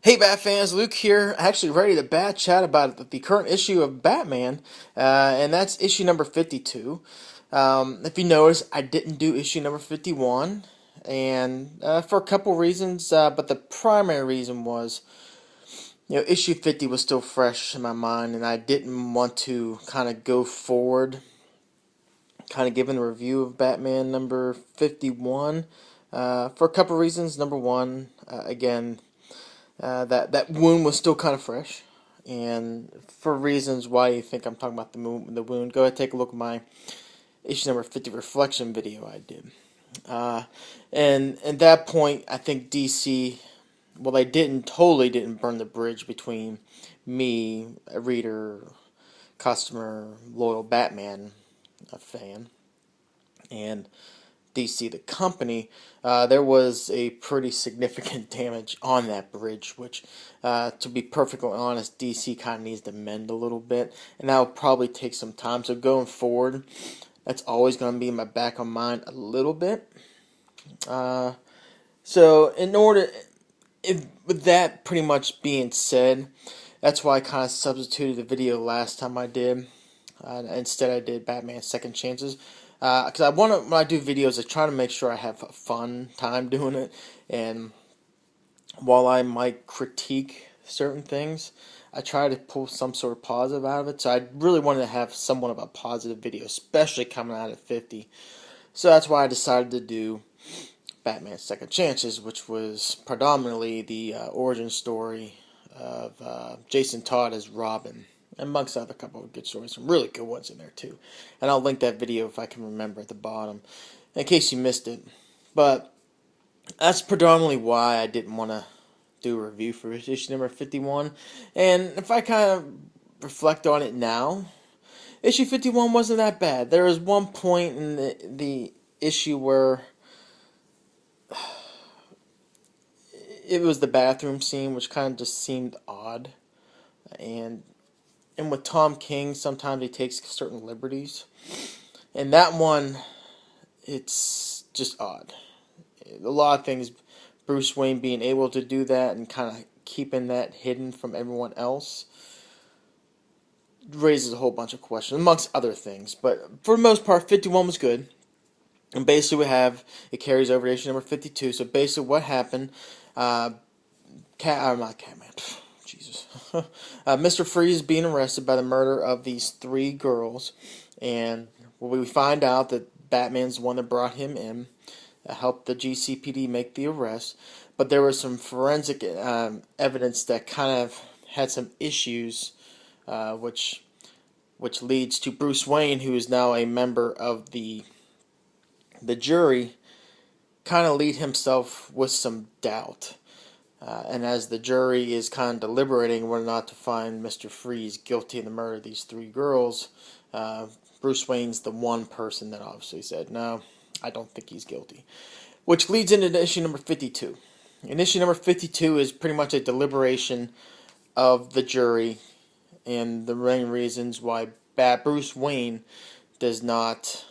Hey Bat fans, Luke here, actually ready to bat chat about the current issue of Batman, and that's issue number 52. If you notice, I didn't do issue number 51, and for a couple reasons, but the primary reason was, issue 50 was still fresh in my mind, and I didn't want to kind of go forward, kind of giving a review of Batman number 51, for a couple reasons. Number one, again, that wound was still kind of fresh, and for reasons why you think I'm talking about the wound, go ahead and take a look at my issue number 50 reflection video I did. Uh, and at that point, I think DC, well, they totally didn't burn the bridge between me, a reader, customer, loyal Batman fan, and DC, the company. There was a pretty significant damage on that bridge, which, to be perfectly honest, DC kind of needs to mend a little bit, and that will probably take some time. So going forward, that's always going to be in my back of mind a little bit. Uh, so in order, with that pretty much being said, that's why I kind of substituted the video last time I did. Instead, I did Batman Second Chances. Because I want to, when I do videos, I try to make sure I have a fun time doing it. And while I might critique certain things, I try to pull some sort of positive out of it. So I really wanted to have somewhat of a positive video, especially coming out at 50. So that's why I decided to do Batman Second Chances, which was predominantly the origin story of Jason Todd as Robin, amongst other couple of good stories, some really good ones in there too. And I'll link that video if I can remember at the bottom, in case you missed it. But that's predominantly why I didn't want to do a review for issue number 51. And if I kind of reflect on it now, issue 51 wasn't that bad. There was one point in the issue where it was the bathroom scene, which kind of just seemed odd. And with Tom King, sometimes he takes certain liberties. And that one, it's just odd. A lot of things, Bruce Wayne being able to do that and kind of keeping that hidden from everyone else raises a whole bunch of questions, amongst other things. But for the most part, 51 was good. And basically, it carries over to issue number 52. So basically, what happened, not Catman. Jesus. Mr. Freeze is being arrested by the murder of these three girls, and we find out that Batman's the one that brought him in, helped the GCPD make the arrest, but there was some forensic evidence that kind of had some issues, which leads to Bruce Wayne, who is now a member of the jury, kind of lead himself with some doubt. And as the jury is kind of deliberating whether or not to find Mr. Freeze guilty of the murder of these three girls, Bruce Wayne's the one person that obviously said, no, I don't think he's guilty. Which leads into issue number 52. And issue number 52 is pretty much a deliberation of the jury and the main reasons why Bruce Wayne does not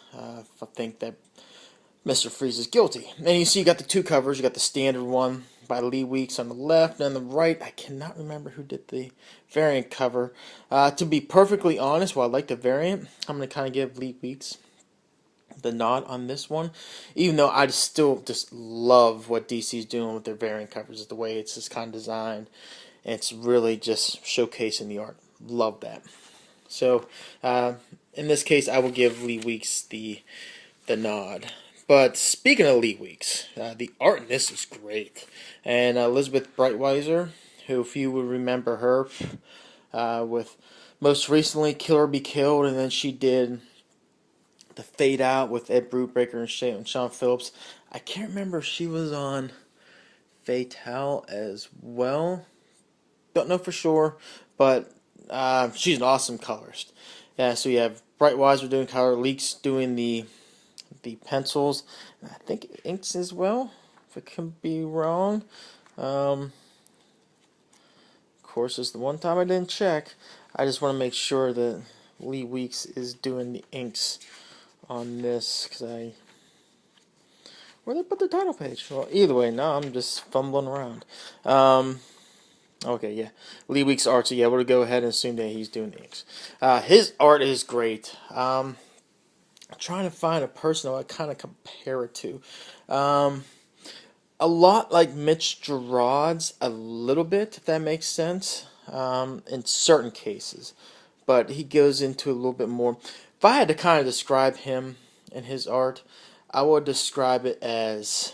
think that Mr. Freeze is guilty. And you see you got the two covers. You got the standard one by Lee Weeks on the left, and on the right, I cannot remember who did the variant cover. To be perfectly honest, while I like the variant, I'm going to kind of give Lee Weeks the nod on this one, even though I still just love what DC's doing with their variant covers, the way it's just kind of designed. It's really just showcasing the art. Love that. So, in this case, I will give Lee Weeks the nod. But speaking of Lee Weeks, the art in this is great. And Elizabeth Breitweiser, who, if you would remember her, with most recently Kill or Be Killed, and then she did The Fade Out with Ed Brubaker and Sean Phillips. I can't remember if she was on Fatale as well. Don't know for sure, but she's an awesome colorist. Yeah, so you have Breitweiser doing color, Leaks doing the pencils, and I think inks as well, if I can be wrong. Of course, it's the one time I didn't check. I just want to make sure that Lee Weeks is doing the inks on this, because where did they put the title page? Well, either way, now I'm just fumbling around. Okay, yeah. Lee Week's art, so yeah, we'll go ahead and assume that he's doing the inks. His art is great. I'm trying to find a person that I kind of compare it to. Um, a lot like Mitch Gerard's, a little bit, if that makes sense, in certain cases. But he goes into a little bit more. If I had to kind of describe him and his art, I would describe it as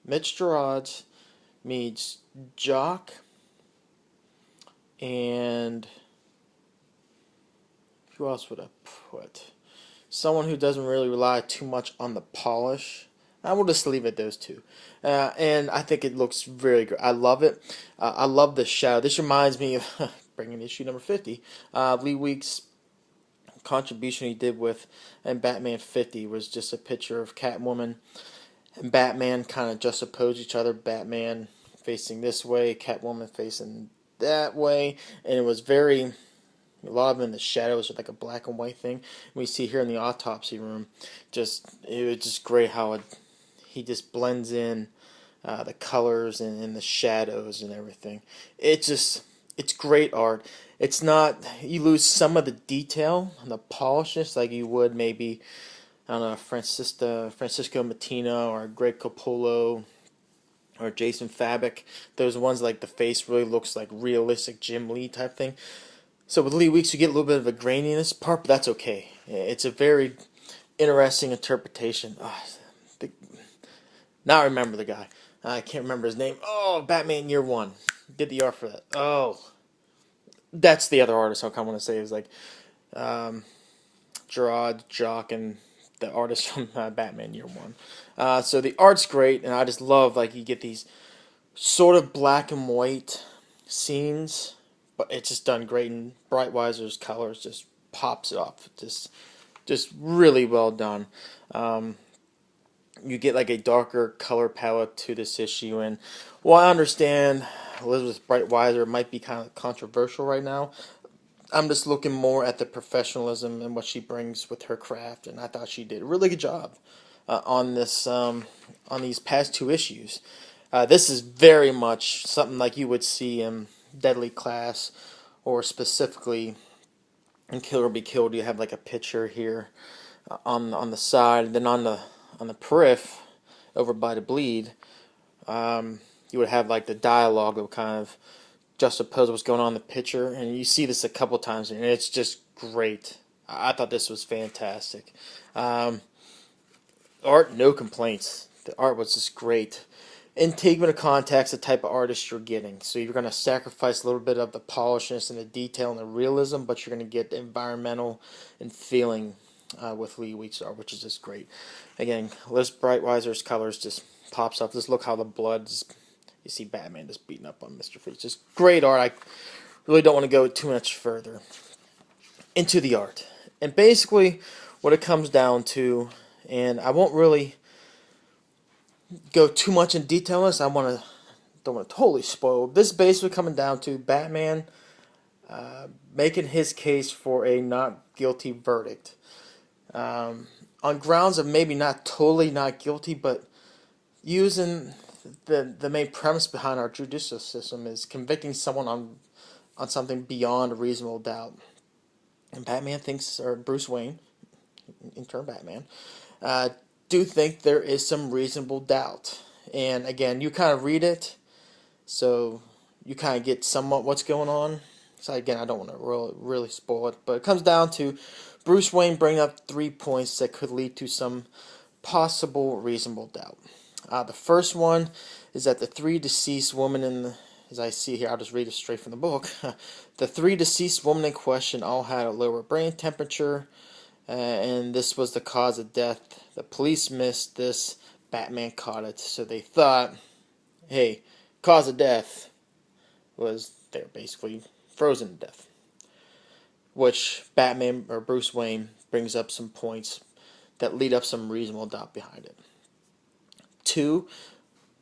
Mitch Gerard's meets Jock and who else would I put? Someone who doesn't really rely too much on the polish. I will just leave it those two. And I think it looks very good. I love it. I love the shadow. This reminds me of bringing issue number 50. Lee Week's contribution he did with and Batman 50 was just a picture of Catwoman and Batman kind of juxtapose each other. Batman facing this way, Catwoman facing that way, and it was very a lot of them in the shadows with like a black and white thing. We see here in the autopsy room, it was just great how he just blends in the colors and the shadows and everything. It's great art. It's not you lose some of the detail and the polishness like you would maybe I don't know Francisco Mattina or Greg Capullo or Jason Fabok. Those ones like the face really looks like realistic Jim Lee type thing. So with Lee Weeks, you get a little bit of a graininess part, but that's okay. It's a very interesting interpretation. The, now I remember the guy. I can't remember his name. Oh, Batman Year One did the art for that. Oh, that's the other artist. I kind of want to say is like um, Gerard Jock and the artist from Batman Year One. So the art's great, and I just love like you get these sort of black and white scenes, but it's just done great. And Brightweiser's colors just pops it off. Just really well done. Um, you get like a darker color palette to this issue, and while I understand Elizabeth Brightweiser might be kind of controversial right now, I'm just looking more at the professionalism and what she brings with her craft, and I thought she did a really good job on this on these past two issues. This is very much something like you would see in Deadly Class, or specifically in Kill or Be Killed. You have like a picture here on the side, and then on the periph over by the bleed, you would have like the dialogue of kind of juxtapose what's going on in the picture, and you see this a couple times, and it's just great. I thought this was fantastic. Um, Art, no complaints. The art was just great. And take into context the type of artist you're getting. So you're going to sacrifice a little bit of the polishness and the detail and the realism, but you're going to get the environmental and feeling with Lee Weeks art, which is just great. Again, Liz Brightweiser's colors just pops up. Just look how the blood's. You see Batman just beating up on Mr. Freeze. Just great art. I really don't want to go too much further into the art. And basically, what it comes down to, and I won't really go too much in detail on this. Don't want to totally spoil. This is basically coming down to Batman making his case for a not guilty verdict, on grounds of maybe not totally not guilty, but using the main premise behind our judicial system is convicting someone on something beyond a reasonable doubt. And Batman thinks, or Bruce Wayne, in turn Batman, uh, do think there is some reasonable doubt. And again, you kind of read it, so you kind of get somewhat what's going on. So again, I don't want to really spoil it, but it comes down to Bruce Wayne bringing up 3 points that could lead to some possible reasonable doubt. The first one is that the three deceased women as I see here, I'll just read it straight from the book. The three deceased women in question all had a lower brain temperature, and this was the cause of death. The police missed this. Batman caught it, so they thought, hey, cause of death was they're basically frozen to death. Which Batman or Bruce Wayne brings up some points that lead up some reasonable doubt behind it. Two,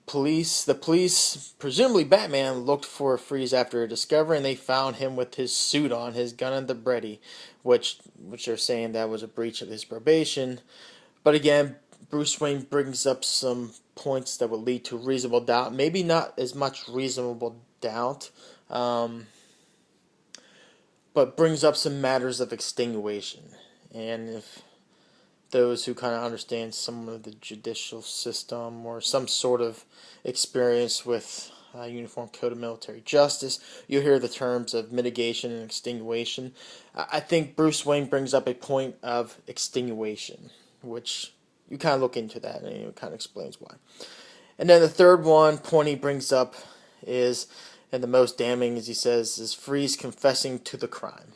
the police, presumably Batman, looked for Freeze after a discovery, and they found him with his suit on, his gun and the Breddy, which they're saying that was a breach of his probation. But again, Bruce Wayne brings up some points that will lead to reasonable doubt. Maybe not as much reasonable doubt, um, but brings up some matters of extenuation. And if those who kind of understand some of the judicial system or some sort of experience with Uniform Code of Military Justice, you'll hear the terms of mitigation and extenuation. I think Bruce Wayne brings up a point of extenuation, which you kind of look into that and it kind of explains why. And then the third point he brings up is, and the most damning, as he says, is Freeze confessing to the crime.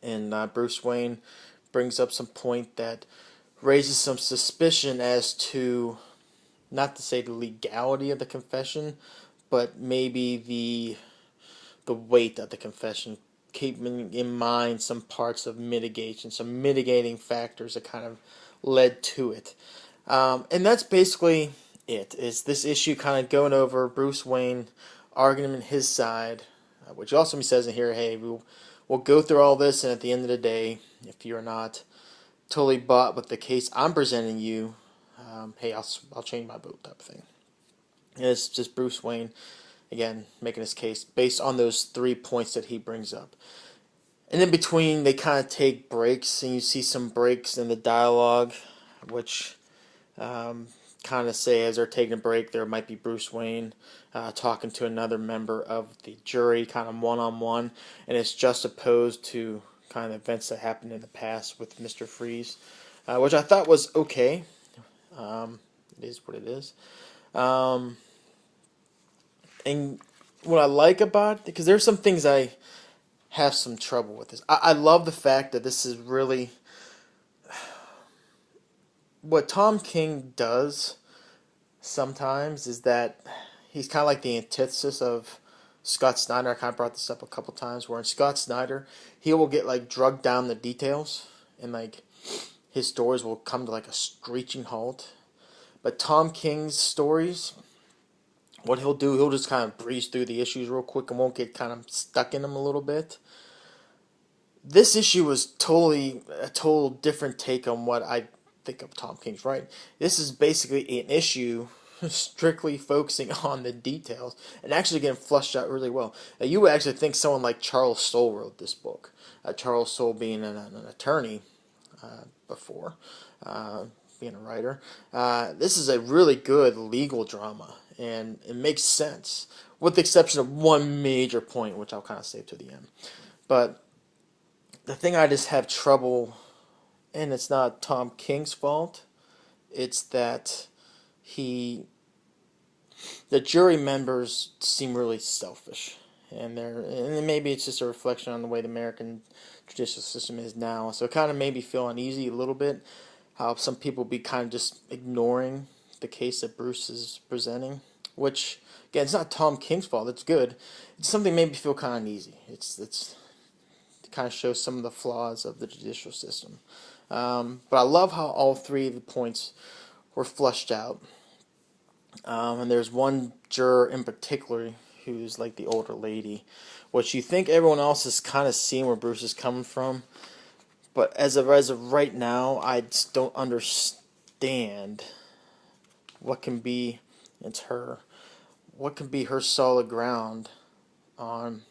And Bruce Wayne brings up some point that raises some suspicion as to, not to say the legality of the confession, but maybe the weight of the confession, keeping in mind some parts of mitigation, some mitigating factors that kind of led to it. And that's basically it. Is this issue kind of going over Bruce Wayne arguing his side, which also he says in here, hey, we'll go through all this, and at the end of the day, if you're not totally bought with the case I'm presenting you, hey, I'll change my vote type of thing. And it's just Bruce Wayne, again, making his case based on those 3 points that he brings up. And in between, they kind of take breaks, and you see some breaks in the dialogue, which kind of say as they're taking a break, there might be Bruce Wayne talking to another member of the jury, kind of one-on-one, and it's just opposed to kind of events that happened in the past with Mr. Freeze, which I thought was okay. It is what it is. And what I like about it, because there's some things I have some trouble with this. I love the fact that this is really what Tom King does sometimes is that he's kind of like the antithesis of Scott Snyder. I kind of brought this up a couple times, where in Scott Snyder, he will get like drugged down the details, and like his stories will come to like a screeching halt. But Tom King's stories, what he'll do, he'll just kind of breeze through the issues real quick and won't get kind of stuck in them a little bit. This issue was totally a total different take on what I think of Tom King's writing. This is basically an issue strictly focusing on the details and actually getting flushed out really well. You would actually think someone like Charles Soule wrote this book. Charles Soule being an attorney before being a writer. This is a really good legal drama, and it makes sense, with the exception of one major point, which I'll kind of save to the end. But the thing I just have trouble, and it's not Tom King's fault, it's that the jury members seem really selfish, and maybe it's just a reflection on the way the American judicial system is now. So it kind of made me feel uneasy a little bit, how some people be kind of just ignoring the case that Bruce is presenting, which again, it's not Tom King's fault. It's good. It's something that made me feel kind of uneasy. It kind of shows some of the flaws of the judicial system. But I love how all 3 of the points were flushed out. And there's one juror in particular who's like the older lady, which you think everyone else is kind of seeing where Bruce is coming from. But as of right now, I just don't understand what can be, what can be her solid ground on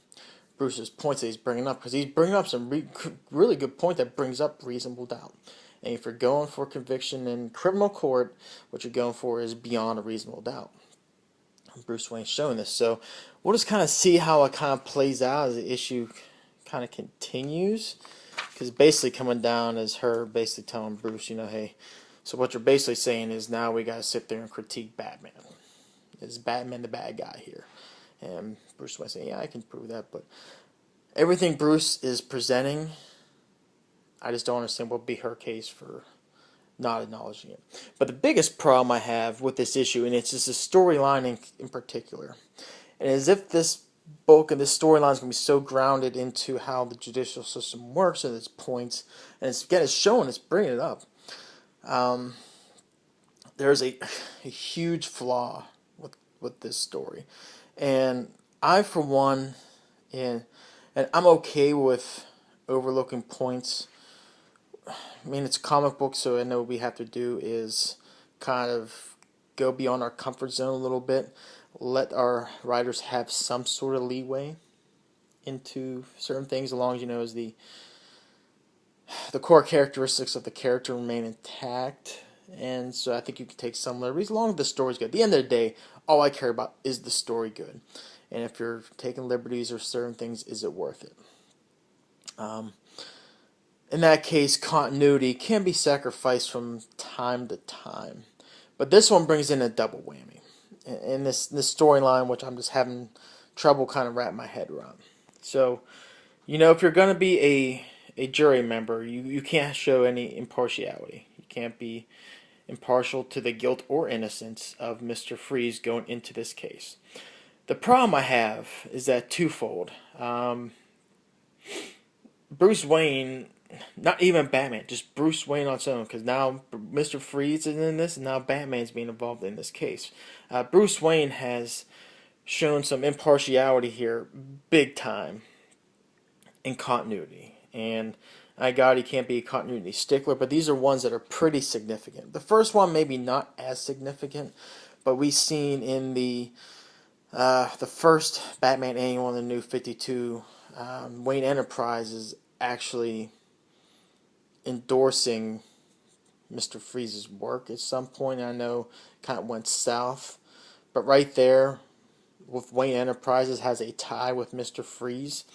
Bruce's points that he's bringing up, because he's bringing up some really good point that brings up reasonable doubt. And if you're going for conviction in criminal court, what you're going for is beyond a reasonable doubt. Bruce Wayne's showing this, so we'll just kind of see how it kind of plays out as the issue kind of continues. Because basically coming down as her basically telling Bruce, hey, so what you're basically saying is now we got to sit there and critique Batman. Is Batman the bad guy here? And Bruce Wayne saying, yeah, I can prove that, but everything Bruce is presenting, I just don't understand what would be her case for not acknowledging it. But the biggest problem I have with this issue, and it's just a storyline in particular, and as if this bulk of this storyline is going to be so grounded into how the judicial system works and its points, and it's showing, it's bringing it up. There's a huge flaw with this story, and I, for one, and I'm okay with overlooking points I mean, it's a comic book, so I know what we have to do is kind of go beyond our comfort zone a little bit, let our writers have some sort of leeway into certain things, as long as as the core characteristics of the character remain intact. And so I think you can take some liberties as long as the story's good. At the end of the day, all I care about is the story good. And if you're taking liberties or certain things, is it worth it? In that case, continuity can be sacrificed from time to time. But this one brings in a double whammy. In this storyline, which I'm just having trouble kind of wrapping my head around. So, if you're going to be a jury member, you can't show any impartiality. You can't be impartial to the guilt or innocence of Mr. Freeze going into this case. The problem I have is that twofold. Bruce Wayne, not even Batman, just Bruce Wayne on its own, because now Mr. Freeze is in this, and now Batman's being involved in this case. Bruce Wayne has shown some impartiality here, big time, in continuity. And he can't be a continuity stickler, but these are ones that are pretty significant. The first one maybe not as significant, but we've seen in the first Batman annual in the New 52, Wayne Enterprises actually endorsing Mr. Freeze's work at some point. I know kind of went south, but right there, with Wayne Enterprises has a tie with Mr. Freeze.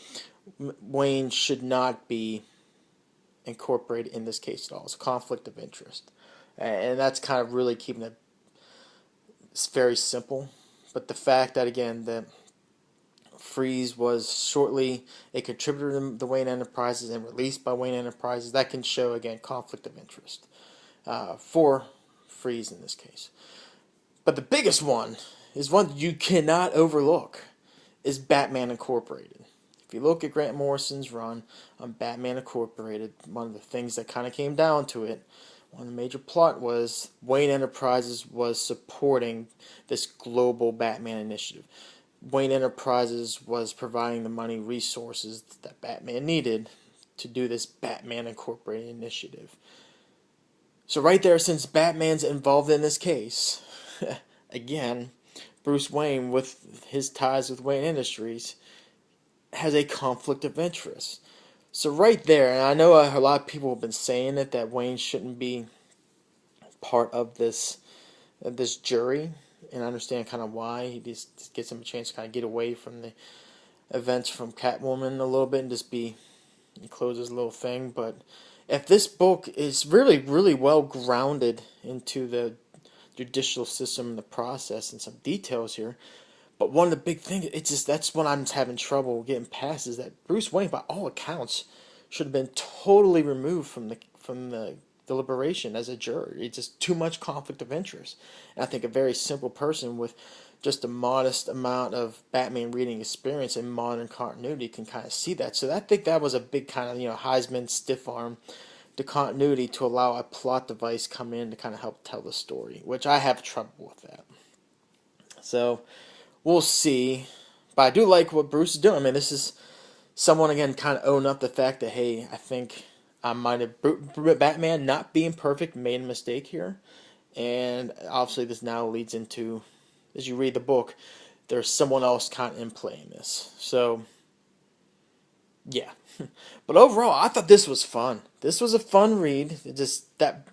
Wayne should not be incorporated in this case at all. It's a conflict of interest, and that's kind of really keeping it very simple. But the fact that, again, that Freeze was shortly a contributor to the Wayne Enterprises and released by Wayne Enterprises, that can show, again, conflict of interest for Freeze in this case. But the biggest one is one you cannot overlook, is Batman Incorporated. If you look at Grant Morrison's run on Batman Incorporated, one of the things that kind of came down to it, one of the major plot was Wayne Enterprises was supporting this global Batman initiative. Wayne Enterprises was providing the money, resources that Batman needed to do this Batman Incorporated initiative. So right there, since Batman's involved in this case, again, Bruce Wayne, with his ties with Wayne Industries, has a conflict of interest. So right there, and I know a lot of people have been saying it, that Wayne shouldn't be part of this jury, and I understand kind of why. He just gets him a chance to kind of get away from the events from Catwoman a little bit and just close his little thing. But if this book is really, really well grounded into the judicial system and the process and some details here, but one of the big things, that's what I'm having trouble getting past, is that Bruce Wayne, by all accounts, should have been totally removed from the deliberation as a juror. It's just too much conflict of interest. And I think a very simple person with just a modest amount of Batman reading experience and modern continuity can kind of see that. So I think that was a big kind of Heisman stiff arm to continuity to allow a plot device come in to kind of help tell the story, which I have trouble with that. So we'll see. But I do like what Bruce is doing. I mean, this is someone, again, kind of own up the fact that, hey, I think I might have, Batman not being perfect, made a mistake here. And obviously this now leads into, as you read the book, there's someone else kind of in play in this. So, yeah. But overall, I thought this was fun. This was a fun read. It just, that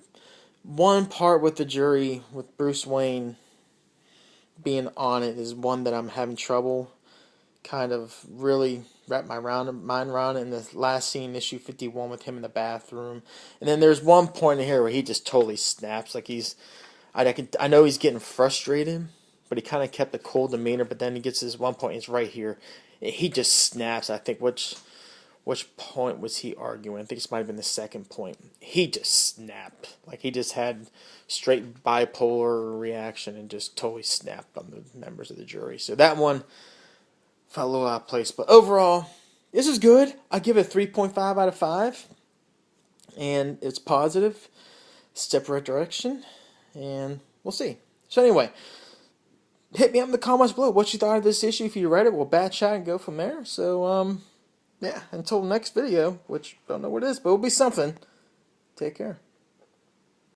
one part with the jury, with Bruce Wayne being on it, is one that I'm having trouble kind of really wrap my mind around. In the last scene, issue 51, with him in the bathroom. And then there's one point in here where he just totally snaps. Like I know he's getting frustrated, but he kind of kept a cold demeanor. But then he gets to this one point, it's right here. He just snaps. I think, which point was he arguing? I think this might have been the second point. He just snapped. Like he just had straight bipolar reaction and just totally snapped on the members of the jury. So that one felt a little out of place. But overall, this is good. I give it a 3.5 out of 5. And it's positive. Step right direction. And we'll see. So anyway, hit me up in the comments below what you thought of this issue. If you read it, we'll bat chat and go from there. So, yeah, until next video, which I don't know what it is, but it'll be something. Take care.